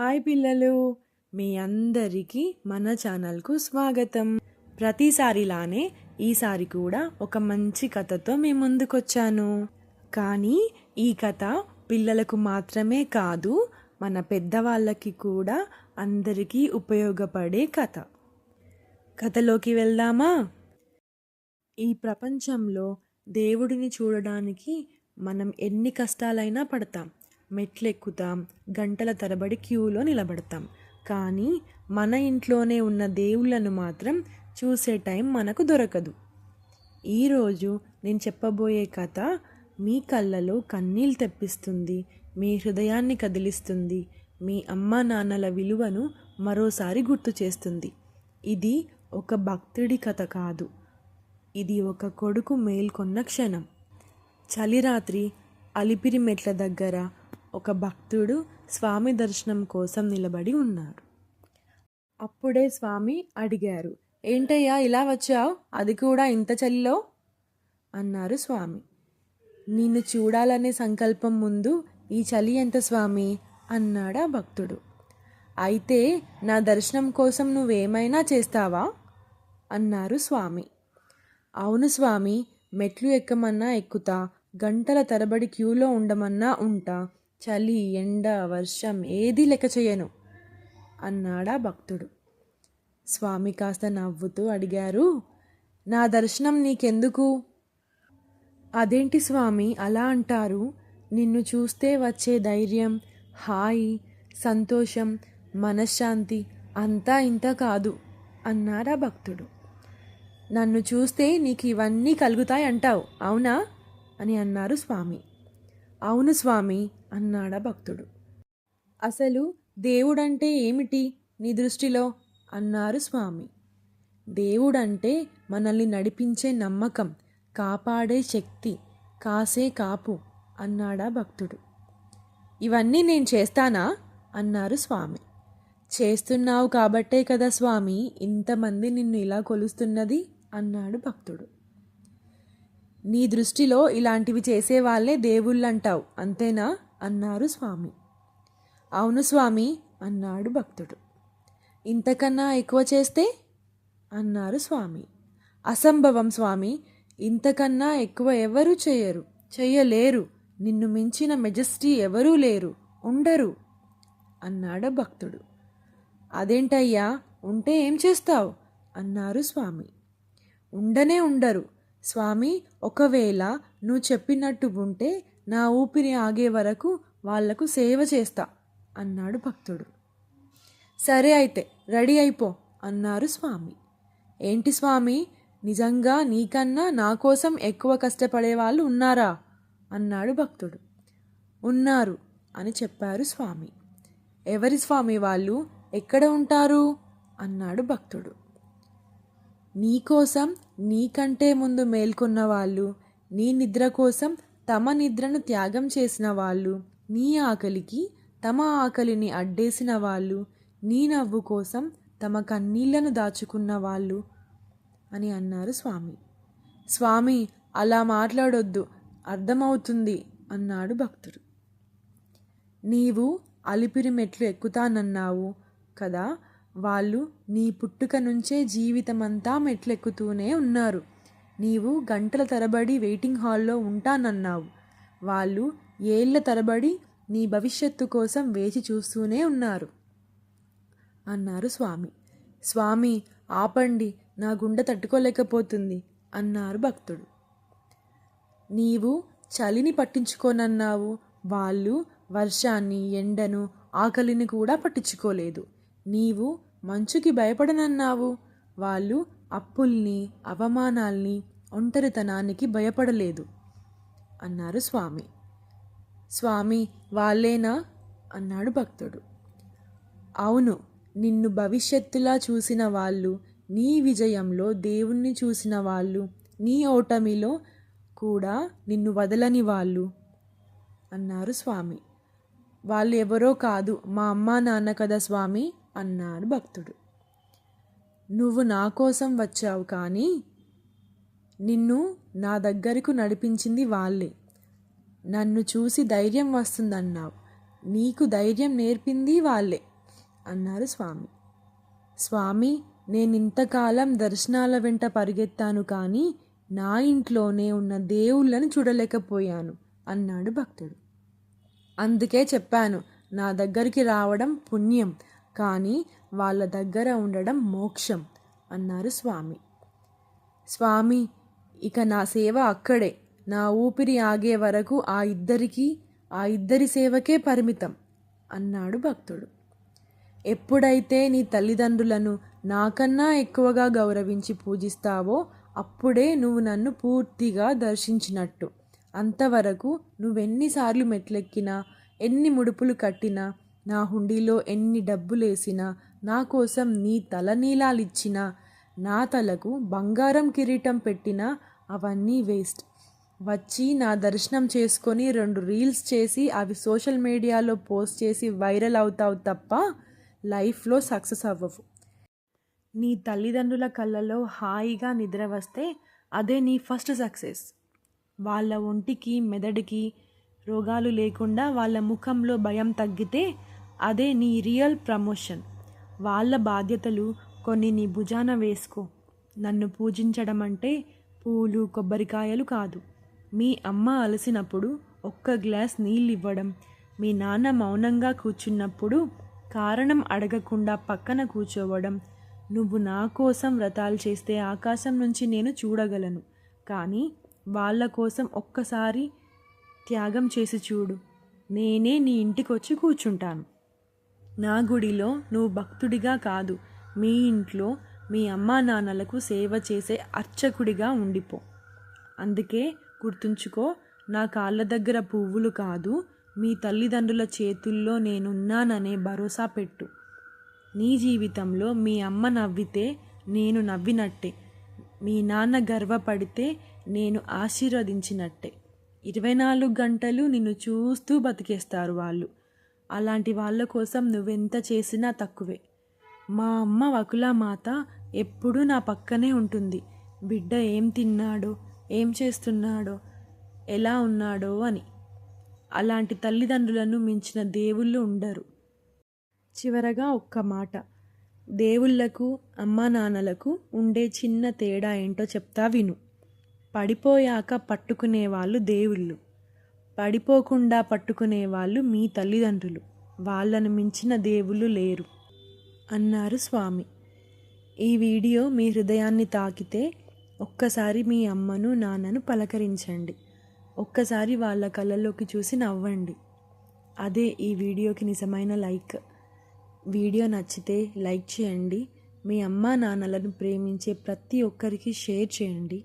Hi పిల్లలు, మీ అందరికీ మన ఛానల్కు స్వాగతం. ప్రతిసారిలానే ఈసారి కూడా ఒక మంచి కథతో మీ ముందుకొచ్చాను. కానీ ఈ కథ పిల్లలకు మాత్రమే కాదు, మన పెద్దవాళ్ళకి కూడా అందరికీ ఉపయోగపడే కథ. కథలోకి వెళ్దామా? ఈ ప్రపంచంలో దేవుడిని చూడడానికి మనం ఎన్ని కష్టాలైనా పడతాం. మెట్లెక్కుతాం, గంటల తరబడి క్యూలో నిలబడతాం. కానీ మన ఇంట్లోనే ఉన్న దేవుళ్ళను మాత్రం చూసే టైం మనకు దొరకదు. ఈరోజు నేను చెప్పబోయే కథ మీ కళ్ళలో కన్నీళ్ళు తెప్పిస్తుంది, మీ హృదయాన్ని కదిలిస్తుంది, మీ అమ్మా నాన్నల విలువను మరోసారి గుర్తు చేస్తుంది. ఇది ఒక భక్తుడి కథ కాదు, ఇది ఒక కొడుకు మేల్కొన్న క్షణం. చలిరాత్రి అలిపిరి మెట్ల దగ్గర ఒక భక్తుడు స్వామి దర్శనం కోసం నిలబడి ఉన్నాడు. అప్పుడే స్వామి అడిగారు, ఏంటయ్యా ఇలా వచ్చావు, అది కూడా ఇంత చలిలో? అన్నారు స్వామి. నిన్ను చూడాలనే సంకల్పం ముందు ఈ చలి ఎంత స్వామి అన్నాడా భక్తుడు. అయితే నా దర్శనం కోసం నువ్వేమైనా చేస్తావా అన్నారు స్వామి. అవును స్వామి, మెట్లు ఎక్కమన్నా ఎక్కుతా, గంటల తరబడి క్యూలో ఉండమన్నా ఉంటా, చలి ఎండ వర్షం ఏదీ లెక్క చేయను అన్నాడా భక్తుడు. స్వామి కాస్త నవ్వుతూ అడిగారు, నా దర్శనం నీకెందుకు? అదేంటి స్వామి అలా అంటారు? నిన్ను చూస్తే వచ్చే ధైర్యం, హాయి, సంతోషం, మనశ్శాంతి అంతా ఇంత కాదు అన్నాడా భక్తుడు. నన్ను చూస్తే నీకు ఇవన్నీ కలుగుతాయి అంటావు, అవునా అని అన్నారు స్వామి. అవును స్వామి అన్నాడా భక్తుడు. అసలు దేవుడంటే ఏమిటి నీ దృష్టిలో అన్నారు స్వామి. దేవుడంటే మనల్ని నడిపించే నమ్మకం, కాపాడే శక్తి, కాసే కాపు అన్నాడా భక్తుడు. ఇవన్నీ నేను చేస్తానా అన్నారు స్వామి. చేస్తున్నావు కాబట్టే కదా స్వామి ఇంతమంది నిన్ను ఇలా కొలుస్తున్నది అన్నాడు భక్తుడు. నీ దృష్టిలో ఇలాంటివి చేసేవాళ్లే దేవుళ్ళంటావు అంతేనా అన్నారు స్వామి. అవును స్వామి అన్నాడు భక్తుడు. ఇంతకన్నా ఎక్కువ చేస్తే అన్నారు స్వామి. అసంభవం స్వామి, ఇంతకన్నా ఎక్కువ ఎవరూ చెయ్యలేరు, నిన్ను మించిన మెజెస్టీ ఎవరూ లేరు, ఉండరు అన్నాడు భక్తుడు. అదేంటయ్యా, ఉంటే ఏం చేస్తావు అన్నారు స్వామి. ఉండనే ఉండరు స్వామి, ఒకవేళ నువ్వు చెప్పినట్టు ఉంటే నా ఊపిరి ఆగే వరకు వాళ్లకు సేవ చేస్తా అన్నాడు భక్తుడు. సరే అయితే రెడీ అయిపో అన్నారు స్వామి. ఏంటి స్వామి, నిజంగా నీకన్నా నా కోసం ఎక్కువ కష్టపడే వాళ్ళు ఉన్నారా అన్నాడు భక్తుడు. ఉన్నారు అని చెప్పారు స్వామి. ఎవరి స్వామి వాళ్ళు, ఎక్కడ ఉంటారు అన్నాడు భక్తుడు. నీకోసం నీకంటే ముందు మేల్కొన్న వాళ్ళు, నీ నిద్ర కోసం తమ నిద్రను త్యాగం చేసిన వాళ్ళు, నీ ఆకలికి తమ ఆకలిని అడ్డేసిన వాళ్ళు, నీ నవ్వు కోసం తమ కన్నీళ్లను దాచుకున్న వాళ్ళు అని అన్నారు స్వామి. స్వామి అలా మాట్లాడొద్దు, అర్థమవుతుంది అన్నాడు భక్తుడు. నీవు అలిపిరి మెట్లు ఎక్కుతానన్నావు కదా, వాళ్ళు నీ పుట్టుక నుంచే జీవితమంతా మెట్లెక్కుతూనే ఉన్నారు. నీవు గంటల తరబడి వెయిటింగ్ హాల్లో ఉంటానన్నావు, వాళ్ళు ఏళ్ల తరబడి నీ భవిష్యత్తు కోసం వేచి చూస్తూనే ఉన్నారు అన్నారు స్వామి. స్వామి ఆపండి, నా గుండె తట్టుకోలేకపోతుంది అన్నారు భక్తుడు. నీవు చలిని పట్టించుకోనన్నావు, వాళ్ళు వర్షాన్ని, ఎండను, ఆకలిని కూడా పట్టించుకోలేదు. నీవు మంచుకి భయపడనన్నావు, వాళ్ళు అప్పుల్ని, అవమానాల్ని, ఒంటరితనానికి భయపడలేదు అన్నారు స్వామి. స్వామి వాళ్ళేనా అన్నాడు భక్తుడు. అవును, నిన్ను భవిష్యత్తులా చూసిన వాళ్ళు, నీ విజయంలో దేవుణ్ణి చూసిన వాళ్ళు, నీ ఓటమిలో కూడా నిన్ను వదలని వాళ్ళు అన్నారు స్వామి. వాళ్ళు ఎవరో కాదు, మా అమ్మా నాన్న కదా స్వామి అన్నాడు భక్తుడు. నువ్వు నా కోసం వచ్చావు, కానీ నిన్ను నా దగ్గరకు నడిపించింది వాళ్ళే. నన్ను చూసి ధైర్యం వస్తుందన్నావు, నీకు ధైర్యం నేర్పింది వాళ్ళే అన్నారు స్వామి. స్వామి, నేనింతకాలం దర్శనాల వెంట పరిగెత్తాను కానీ నా ఇంట్లోనే ఉన్న దేవుళ్ళని చూడలేకపోయాను అన్నాడు భక్తుడు. అందుకే చెప్పాను, నా దగ్గరికి రావడం పుణ్యం, కానీ వాళ్ళ దగ్గర ఉండడం మోక్షం అన్నారు స్వామి. స్వామి, ఇక నా సేవ అక్కడే, నా ఊపిరి ఆగే వరకు ఆ ఇద్దరి సేవకే పరిమితం అన్నాడు భక్తుడు. ఎప్పుడైతే నీ తల్లిదండ్రులను నాకన్నా ఎక్కువగా గౌరవించి పూజిస్తావో అప్పుడే నువ్వు నన్ను పూర్తిగా దర్శించినట్టు. అంతవరకు నువ్వెన్నిసార్లు మెట్లెక్కినా, ఎన్ని ముడుపులు కట్టినా, నా హుండీలో ఎన్ని డబ్బులేసినా, నా కోసం నీ తలనీలాలిచ్చినా, నా తలకు బంగారం కిరీటం పెట్టినా అవన్నీ వేస్ట్. వచ్చి నా దర్శనం చేసుకొని 2 రీల్స్ చేసి అవి సోషల్ మీడియాలో పోస్ట్ చేసి వైరల్ అవుతావు తప్ప లైఫ్లో సక్సెస్ అవ్వవు. నీ తల్లిదండ్రుల కళ్ళలో హాయిగా నిద్ర వస్తే అదే నీ ఫస్ట్ సక్సెస్. వాళ్ళ ఒంటికి మెదడుకి రోగాలు లేకుండా వాళ్ళ ముఖంలో భయం తగ్గితే అదే నీ రియల్ ప్రమోషన్. వాళ్ళ బాధ్యతలు కొన్ని నీ భుజాన వేసుకో. నన్ను పూజించడం అంటే పూలు కొబ్బరికాయలు కాదు. మీ అమ్మ అలసినప్పుడు ఒక్క గ్లాస్ నీళ్ళు ఇవ్వడం, మీ నాన్న మౌనంగా కూర్చున్నప్పుడు కారణం అడగకుండా పక్కన కూర్చోవడం. నువ్వు నా కోసం వ్రతాలు చేస్తే ఆకాశం నుంచి నేను చూడగలను, కానీ వాళ్ళ కోసం ఒక్కసారి త్యాగం చేసి చూడు, నేనే నీ ఇంటికి వచ్చి కూర్చుంటాను. నా గుడిలో నువ్వు భక్తుడిగా కాదు, మీ ఇంట్లో మీ అమ్మా నాన్నలకు సేవ చేసే అర్చకుడిగా ఉండిపో. అందుకే గుర్తుంచుకో, నా కాళ్ళ దగ్గర పువ్వులు కాదు, మీ తల్లిదండ్రుల చేతుల్లో నేనున్నాననే భరోసా పెట్టు. నీ జీవితంలో మీ అమ్మ నవ్వితే నేను నవ్వినట్టే, మీ నాన్న గర్వపడితే నేను ఆశీర్వదించినట్టే. 24 గంటలు నిన్ను చూస్తూ బతికేస్తారు వాళ్ళు. అలాంటి వాళ్ళ కోసం నువ్వెంత చేసినా తక్కువే. మా అమ్మ వకులామాత ఎప్పుడూ నా పక్కనే ఉంటుంది, బిడ్డ ఏం తిన్నాడో, ఏం చేస్తున్నాడో, ఎలా ఉన్నాడో అని. అలాంటి తల్లిదండ్రులను మించిన దేవుళ్ళు ఉండరు. చివరగా ఒక్క మాట, దేవుళ్లకు అమ్మా నాన్నలకు ఉండే చిన్న తేడా ఏంటో చెప్తా విను. పడిపోయాక పట్టుకునేవాళ్ళు దేవుళ్ళు, పడిపోకుండా పట్టుకునేవాళ్ళు మీ తల్లిదండ్రులు. వాళ్ళను మించిన దేవుళ్ళు లేరు అన్నారు స్వామి. ఈ వీడియో మీ హృదయాన్ని తాకితే ఒక్కసారి మీ అమ్మను నాన్నను పలకరించండి. ఒక్కసారి వాళ్ళ కళ్ళలోకి చూసి నవ్వండి. అదే ఈ వీడియోకి నిజమైన లైక్. వీడియో నచ్చితే లైక్ చేయండి. మీ అమ్మా నాన్నలను ప్రేమించే ప్రతి ఒక్కరికి షేర్ చేయండి.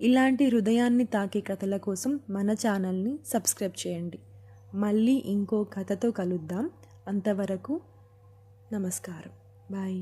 ఇలాంటి హృదయాన్ని తాకే కథల కోసం మన ఛానల్ని సబ్స్క్రైబ్ చేయండి. మళ్ళీ ఇంకో కథతో కలుద్దాం. అంతవరకు నమస్కారం. బాయ్.